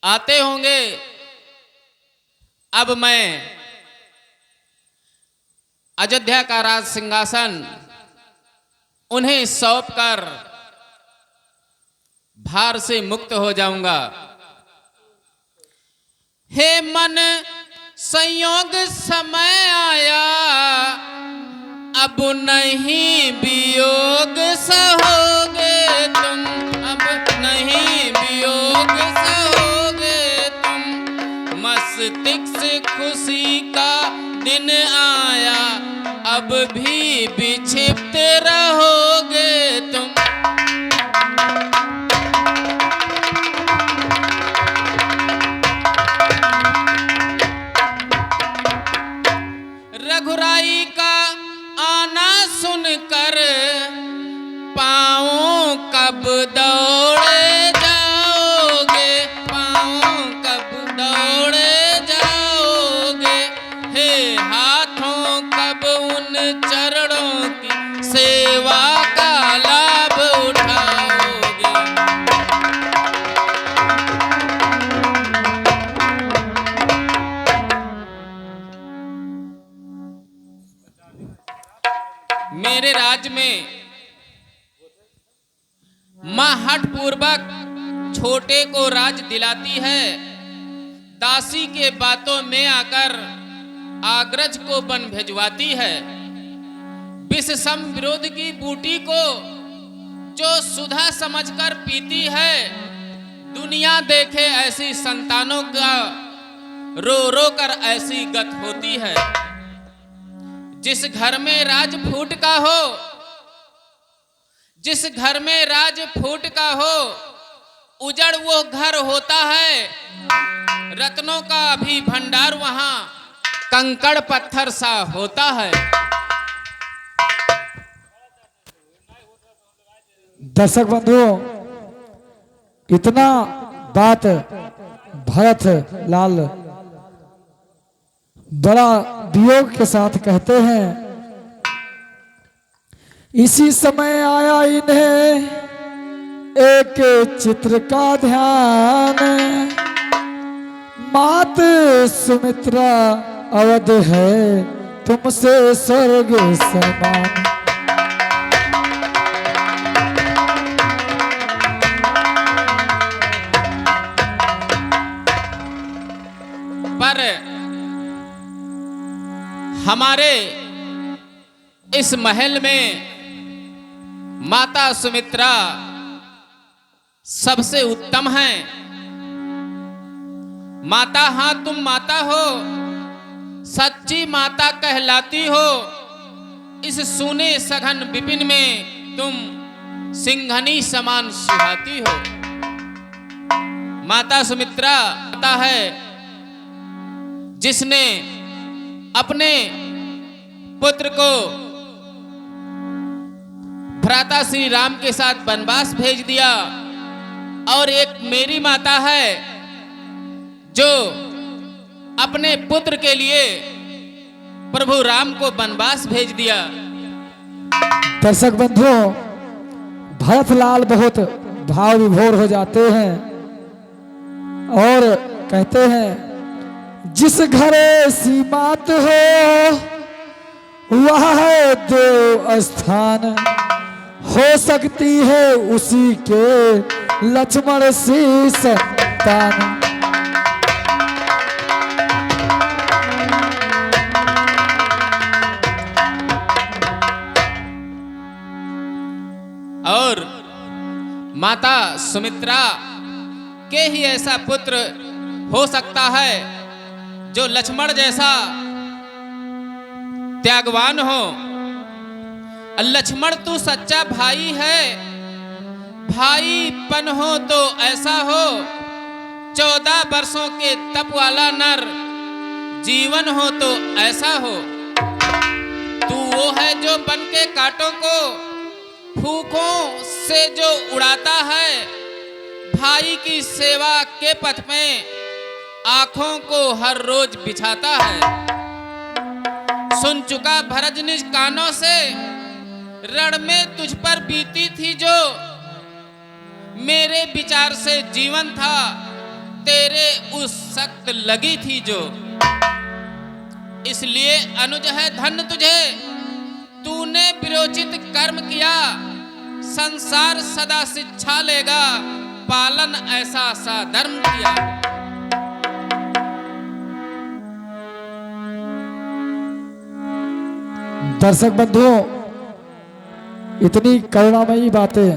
आते होंगे। अब मैं अयोध्या का राज सिंहासन उन्हें सौंप कर भार से मुक्त हो जाऊंगा। हे मन संयोग समय आया, अब नहीं वियोग सहोगे तुम, अब नहीं वियोग सहोगे तुम। मस्तिष्क से खुशी का दिन आया, अब भी विक्षिप्त रहोगे तुम। रघुराई का आना सुनकर पाँव कब दौड़े जाओगे, पाँव कब दौड़े जाओगे। हे हाथों कब उन चरणों की सेवा का लाभ उठाओगे। मेरे राज्य में मां हठ पूर्वक छोटे को राज दिलाती है, दासी के बातों में आकर आग्रज को वन भेजवाती है। विष सम विरोध की बूटी को जो सुधा समझकर पीती है, दुनिया देखे ऐसी संतानों का रो रो कर ऐसी गत होती है। जिस घर में राज फूट का हो, जिस घर में राज फूट का हो, उजड़ वो घर होता है। रत्नों का भी भंडार वहां कंकड़ पत्थर सा होता है। दर्शक बंधुओं, इतना बात भरत लाल बड़ा वियोग के साथ कहते हैं। इसी समय आया इन्हें एक चित्र का ध्यान, मात सुमित्रा अवध है तुमसे स्वर्ग समान। पर हमारे इस महल में माता सुमित्रा सबसे उत्तम हैं। माता, हाँ तुम माता हो, सच्ची माता कहलाती हो। इस सूने सघन विपिन में तुम सिंघनी समान सुहाती हो। माता सुमित्रा माता है जिसने अपने पुत्र को भ्राता श्री राम के साथ वनवास भेज दिया, और एक मेरी माता है जो अपने पुत्र के लिए प्रभु राम को वनवास भेज दिया। दर्शक बंधुओं, भरतलाल बहुत भाव विभोर हो जाते हैं और कहते हैं, जिस घर ऐसी मात हो वह है देव स्थान, हो सकती है उसी के लक्ष्मण सी संतान। और माता सुमित्रा के ही ऐसा पुत्र हो सकता है जो लक्ष्मण जैसा त्यागवान हो। लक्ष्मण तू सच्चा भाई है, भाईपन हो तो ऐसा हो, 14 वर्षों के तप वाला नर जीवन हो तो ऐसा हो। तू वो है जो बन के कांटों को फूकों से जो उड़ाता है, भाई की सेवा के पथ में आंखों को हर रोज बिछाता है। सुन चुका भरत निज कानों से, रण में तुझ पर बीती थी जो मेरे विचार से जीवन था, तेरे उस सख्त लगी थी जो, इसलिए अनुज है धन्य तुझे, तूने विरोचित कर्म किया, संसार सदा शिक्षा लेगा, पालन ऐसा सा धर्म किया। दर्शक बंधुओं, इतनी करुणामयी बातें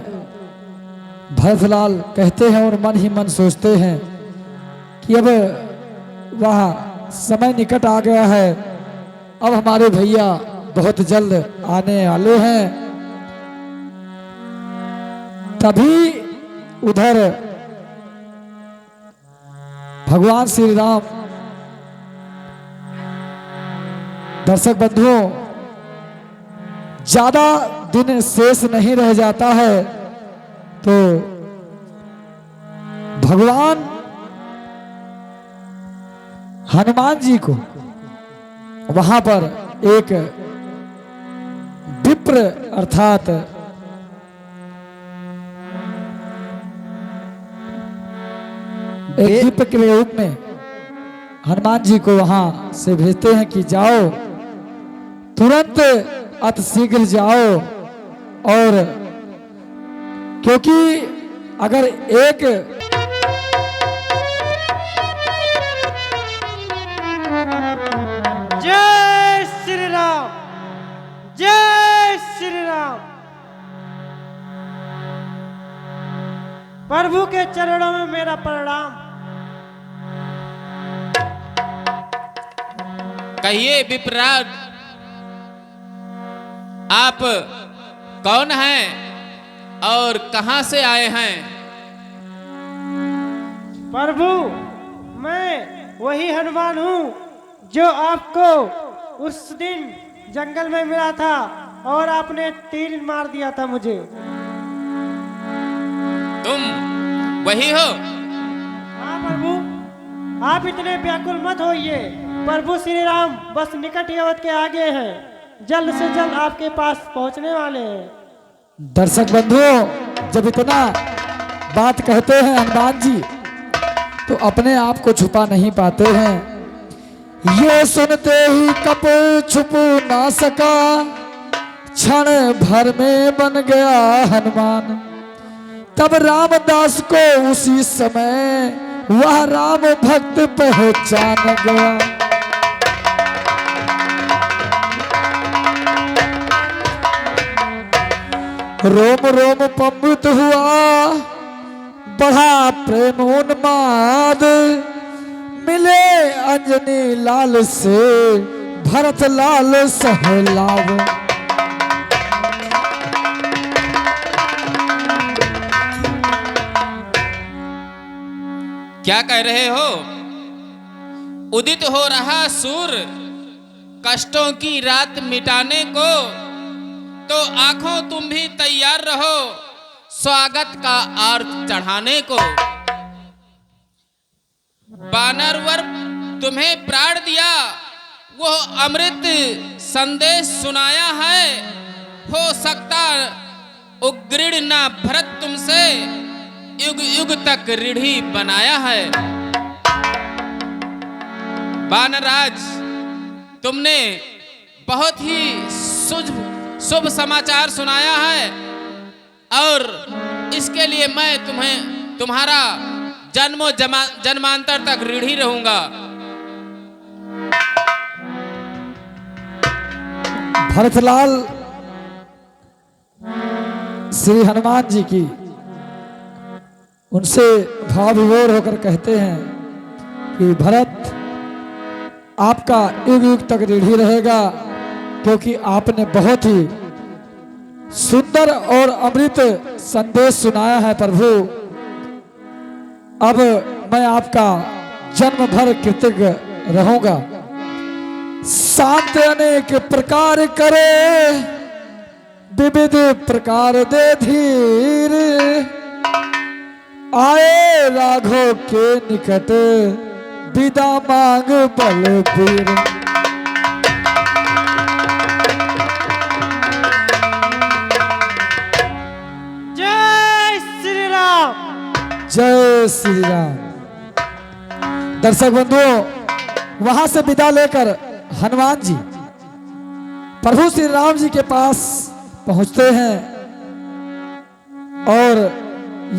भरतलाल कहते हैं और मन ही मन सोचते हैं कि अब वह समय निकट आ गया है, अब हमारे भैया बहुत जल्द आने वाले हैं। तभी उधर भगवान श्री राम, दर्शक बंधुओं, ज्यादा दिन शेष नहीं रह जाता है तो भगवान हनुमान जी को वहां पर एक विप्र अर्थात एक विप्र के रूप में हनुमान जी को वहां से भेजते हैं कि जाओ, तुरंत अति शीघ्र जाओ, और क्योंकि अगर एक जय श्री राम, जय श्री राम। प्रभु के चरणों में मेरा प्रणाम। कहिए विप्राट, आप कौन हैं और कहां से आए हैं? प्रभु, मैं वही हनुमान हूँ जो आपको उस दिन जंगल में मिला था और आपने तीर मार दिया था मुझे। तुम वही हो? हाँ प्रभु, आप इतने व्याकुल मत होइए। प्रभु श्री राम बस निकट ही अवध के आगे हैं, जल्द से जल्द आपके पास पहुंचने वाले हैं। दर्शक बंधुओं, जब इतना बात कहते हैं हनुमान जी तो अपने आप को छुपा नहीं पाते हैं। ये सुनते ही कप छुप ना सका, क्षण भर में बन गया हनुमान। तब रामदास को उसी समय वह राम भक्त पहचान गया। रोम रोम पंडित हुआ, बढ़ा प्रेम उन्माद, मिले अंजनी लाल से भरत लाल सहलाव। क्या कह रहे हो? उदित हो रहा सूर्य कष्टों की रात मिटाने को, तो आंखों तुम भी तैयार रहो स्वागत का आर्त चढ़ाने को। वानरवर तुम्हें प्राण दिया, वो अमृत संदेश सुनाया है। हो सकता उग्रीण ना भरत तुमसे, युग युग तक ऋणी बनाया है। वानराज, तुमने बहुत ही शुभ समाचार सुनाया है और इसके लिए मैं तुम्हारा जन्मों जन्मांतर तक ऋणी रहूंगा। भरतलाल श्री हनुमान जी की उनसे भाव विभोर होकर कहते हैं कि भरत, आपका युग युग तक ऋणी रहेगा, क्योंकि आपने बहुत ही सुंदर और अमृत संदेश सुनाया है प्रभु। अब मैं आपका जन्म भर कृतज्ञ रहूंगा। शांत अनेक प्रकार करे, विविध प्रकार दे धीर, आए राघव के निकट, विदा मांग बलबीर। जय श्री राम, जय श्री राम। दर्शक बंधुओं, वहां से विदा लेकर हनुमान जी प्रभु श्री राम जी के पास पहुंचते हैं और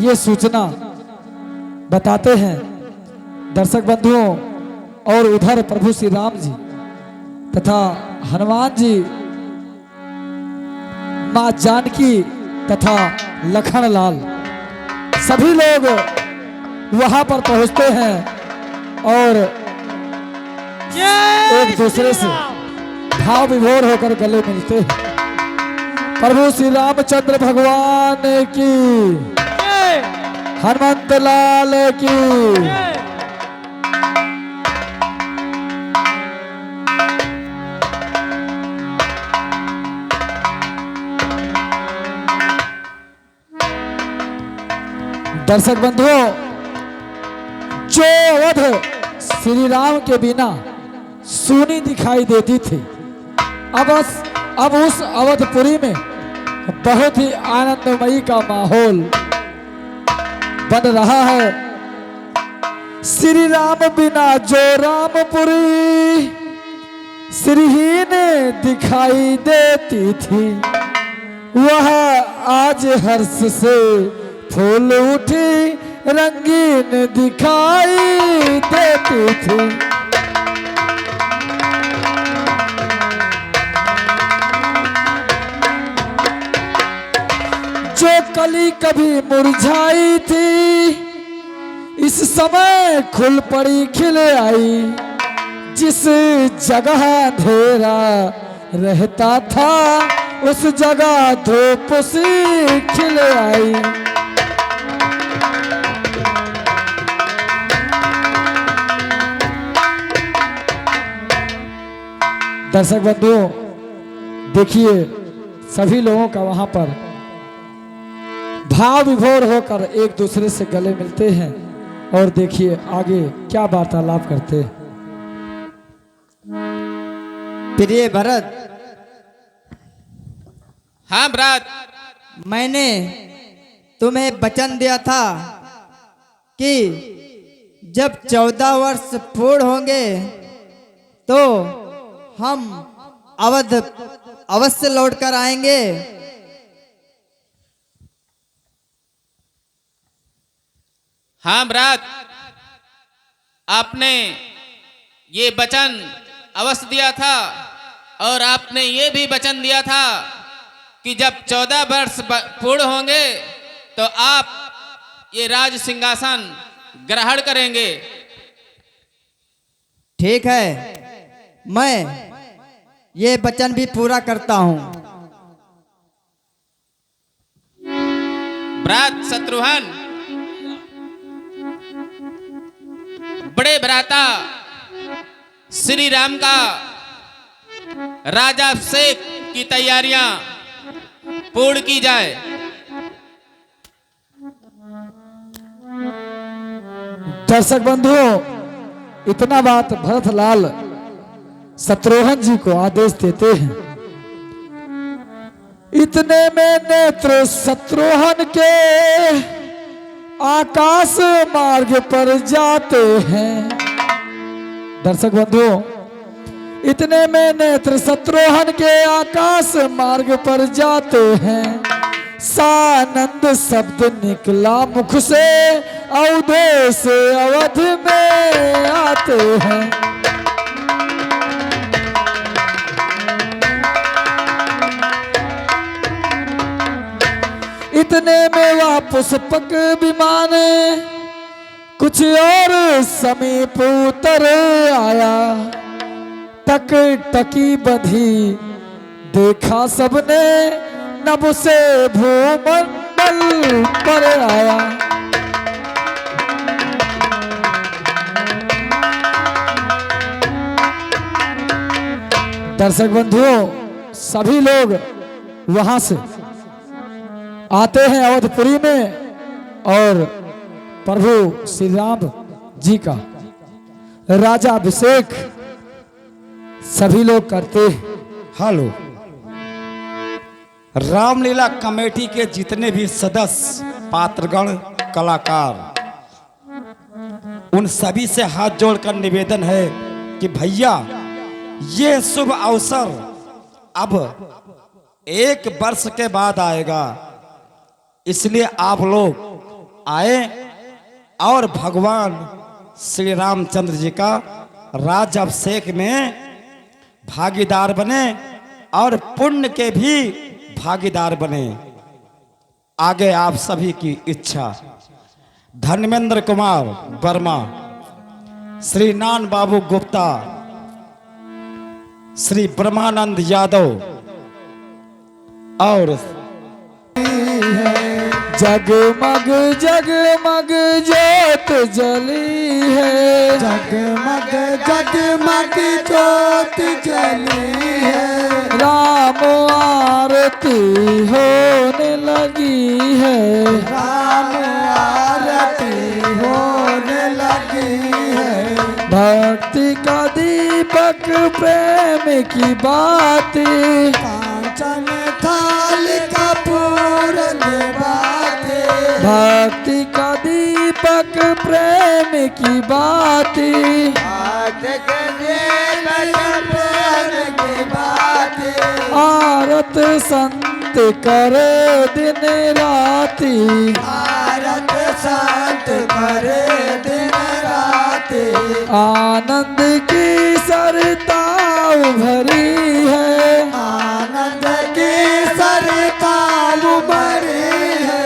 ये सूचना बताते हैं दर्शक बंधुओं। और उधर प्रभु श्री राम जी तथा हनुमान जी, मां जानकी तथा लखन लाल सभी लोग वहां पर पहुंचते हैं और एक दूसरे से भाव विभोर होकर गले मिलते हैं। प्रभु श्री रामचंद्र भगवान की, हनुमंत लाल की। दर्शक बंधुओं, जो अवध श्री राम के बिना सूनी दिखाई देती थी, अब उस अवधपुरी में बहुत ही आनंदमयी का माहौल बन रहा है। श्री राम बिना जो रामपुरी श्रीहीन दिखाई देती थी, वह आज हर्ष से फूल उठी रंगीन दिखाई देती थी। जो कली कभी मुरझाई थी, इस समय खुल पड़ी खिल आई। जिस जगह अंधेरा रहता था, उस जगह धूप सी खिल आई। दर्शक बंधुओं, देखिए सभी लोगों का वहां पर भाव विभोर होकर एक दूसरे से गले मिलते हैं और देखिए आगे क्या वार्तालाप करते हैं। प्रिय भरत, हाँ भ्रात, मैंने तुम्हें वचन दिया था कि जब 14 वर्ष पूर्ण होंगे तो हम अवध अवश्य लौटकर आएंगे। हाँ भ्रात, आपने ये वचन अवश्य दिया था और आपने ये भी वचन दिया था कि जब 14 वर्ष पूर्ण होंगे तो आप ये राज सिंहासन ग्रहण करेंगे। ठीक है, मैं ये वचन भी पूरा करता हूं। भ्रात शत्रुघ्न, बड़े भ्राता श्री राम का राजाभिषेक की तैयारियां पूर्ण की जाए। दर्शक बंधुओं, इतना बात भरतलाल शत्रुघ्न जी को आदेश देते हैं। इतने में नेत्र शत्रुघ्न के आकाश मार्ग पर जाते हैं। दर्शक बंधुओं, इतने में नेत्र शत्रुघ्न के आकाश मार्ग पर जाते हैं। सानंद शब्द निकला मुख से, अवधे से अवध में आते हैं। इतने में वह पुष्पक विमान कुछ और समीप उतर आया। टक टकी बधी देखा सबने, नभ से भूमंडल पर आया। दर्शक बंधुओं, सभी लोग वहां से आते हैं अवधपुरी में और प्रभु श्री राम जी का राजाभिषेक सभी लोग करते हैं। हेलो, रामलीला कमेटी के जितने भी सदस्य, पात्रगण, कलाकार, उन सभी से हाथ जोड़कर निवेदन है कि भैया ये शुभ अवसर अब 1 वर्ष के बाद आएगा, इसलिए आप लोग आए और भगवान श्री रामचंद्र जी का राज अभिषेक में भागीदार बने और पुण्य के भी भागीदार बने। आगे आप सभी की इच्छा। धर्मेंद्र कुमार वर्मा, श्री नान बाबू गुप्ता, श्री ब्रह्मानंद यादव और जगमग जगमग ज्योत जली है, जगमग जगमग ज्योत जली है, राम आरती होने लगी है, राम आरती होने लगी है, भक्ति का दीपक प्रेम की बातें, कांचन थाल कपूर बातें, भक्ति का दीपक प्रेम की बातें, आरत संत करे दिन राती, आरत संत करे दिन राती, आनंद की सरता भरी है, आनंद की सरता भरी है,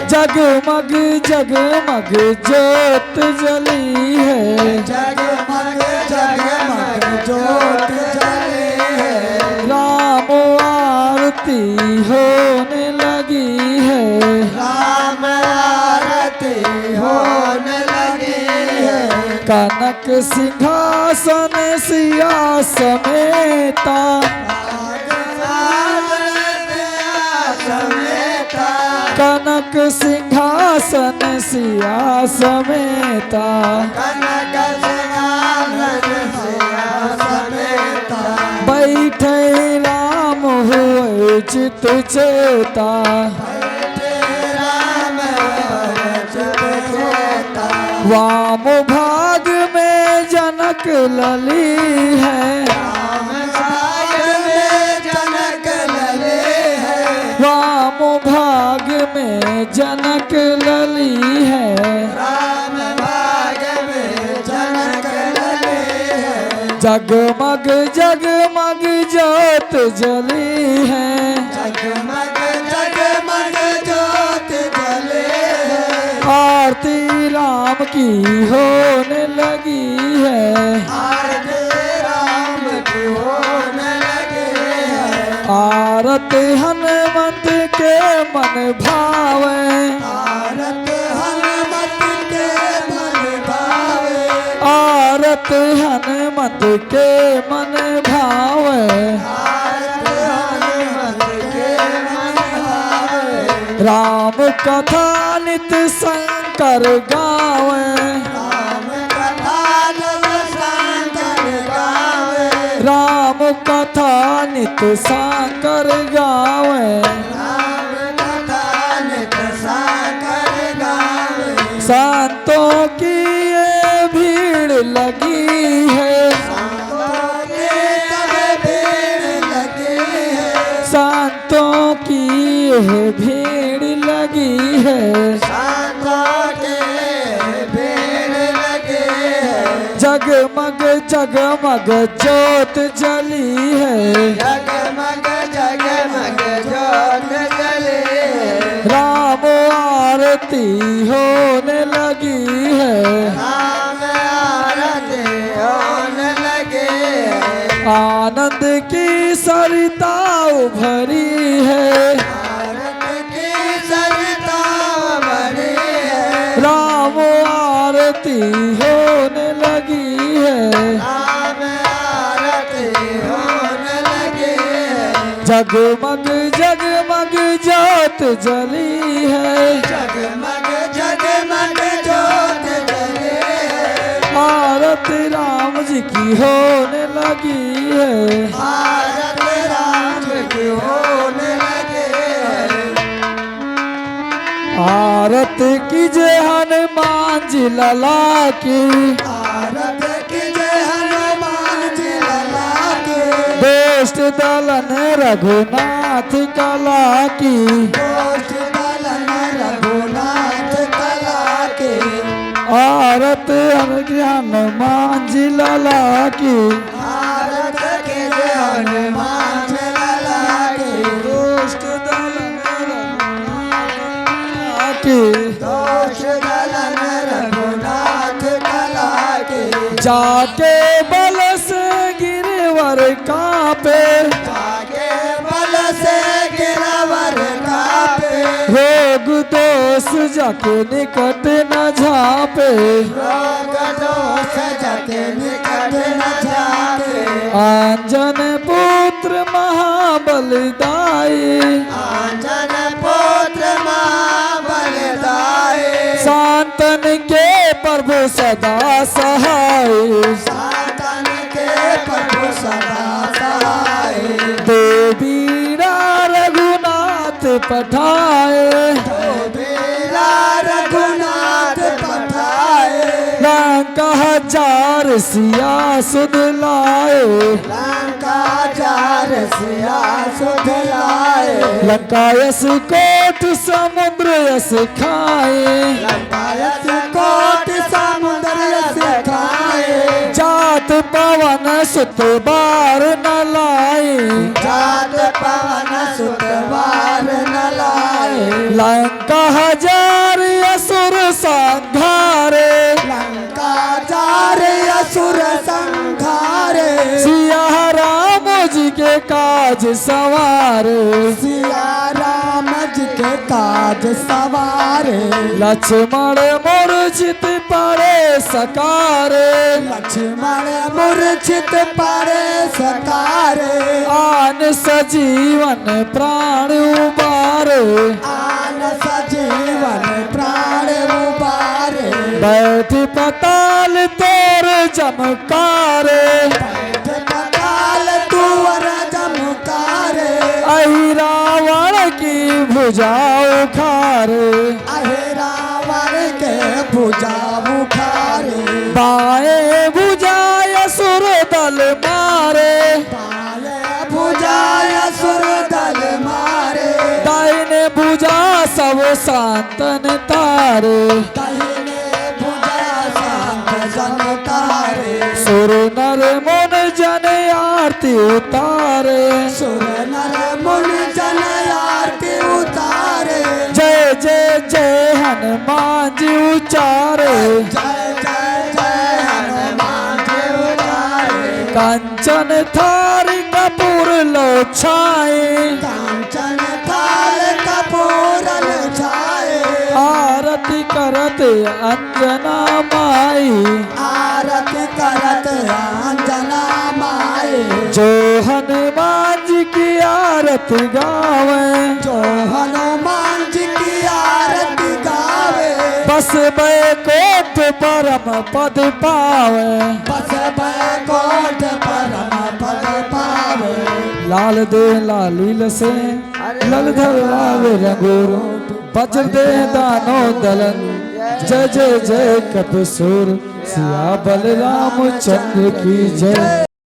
जगमग जगमग ज्योत जली है, जगमग जगमग ज्योत जली है, राम आरती होने लगी है, राम आरती होने लगी है, कनक सिंहासन सिया समेता, कनक सिंहासन सिया समेता, कनक सिंहासन सिया समेता, बैठे राम हुए चित चेता, राम चित चेता, वाम भाग में जनक लली है, राम भाग में जनक लले है, वाम भाग में जनक लली है, राम भाग में जनक लले है, जगमग जगमग ज्योत जली है, जगमग जगमग ज्योत जले है, आरती राम की होने लगी है, आरती राम की होने लगी है, आरत हनुमत के मन भावे, आरत हनुमत के मन भावे, आरत हनुमत के मन भावे, आरत हनुमत के मन भावे, राम कथा नित शंकर गावे, राम कथा नव शंकर गावे, राम कथा नित शंकर गावे, राम कथा नित शंकर गावे, संतों की ये भीड़ लगी है, संतों की तब भीड़ लगी है, संतों की ये भीड़ लगी है, संतों की भीड़ लगी है, जगमग जगमग ज्योत जली है, जगमग जगमग ज्योत जली है, राम आरती होने लगी है, राम आरती होने लगी है, आनंद की सरिता भरी है, भारत की सरिता भरी है, राम आरती होने लगी है, राम आरती होने लगी है, जगमग जगमग ज्योत जली है, जगमग जगमग ज्योत जली है, आरती राम जी की होने लगी है, भारत राम की होने लगी है, आरत कीजे हनुमान जी लला की, आरत कीजे हनुमान जी लला की, दुष्ट दलन रघुनाथ कला की, दोष दलन रघुनाथ कला की, आरत हनुमान जी लला की, आरत कीजे हनुमान जी लला की, दुष्ट दलन रघुनाथ की, दोष दलन रघुनाथ कला की, जाके बल से गिरवर कापे, जाके बल से गिरवर कापे, रोग दोष जाके निकट न झापे, रोग दोष जाके निकट न जाके, आंजन पुत्र महाबलदाई, आंजन पुत्र महाबलदाई, शांतन के प्रभु सदा सहाय, सातन के प्रभु सदा सहाय, देवीरा रघुनाथ पठाए, मेरा रघुनाथ पठाए, लंका हजार सिया सुध लाए, लंका जार सिया सुध लाए, लंका यस कोट समुद्र यस खाए, लंकायत कोट समुद्र यस खाए, जात पवन सुत बार न लाए, जात पवन सुतवार न लाए, लंका हजार असुर संघारे, लंका जार असुर संघारे, सिया राम जी के काज सवारे, सिया राम जी के काज सवारे, लक्ष्मण मूर्छित पड़े सकारे, लक्ष्मण मूर्छित पड़े सकारे, आन सजीवन प्राण उबारे, आन सजीवन प्राण उबारे, बैठ पताल तोर चमकारे, बैठ पताल तुअर जमकारे, अहि रावण की भुजा उखारे, आहे रावण के भुजा उखारे, बाएं भुजा असुर दल मारे, बाले भुजा असुर दल मारे, दाहिने भुजा सब शांतन तारे, दाहिने भुजा शांत जन तारे, सुर नर मुन जन आरती उतारे, सुर नर मुनि जन आरती उतारे, जय जय जय हनुमान जी उचारे, जय जय जय हनुमान जी उतारे, कंचन थारी कपूर लो छाए, कांचन थाल कपूर छाए, आरती करत अंजना माई, आरती करत अंजना माए, जो हनुमान जी की आरती गावे, जो हनुमान जी की आरती गावे, बस बैकोट परम पद पावे, बस बैकोट परम पद पावे, लाल दे लालील से ललधर लावे रंगूर, वज्र दे दानो दलन, जय जय जय कपसूर, सिया बलराम चंद्र की जय।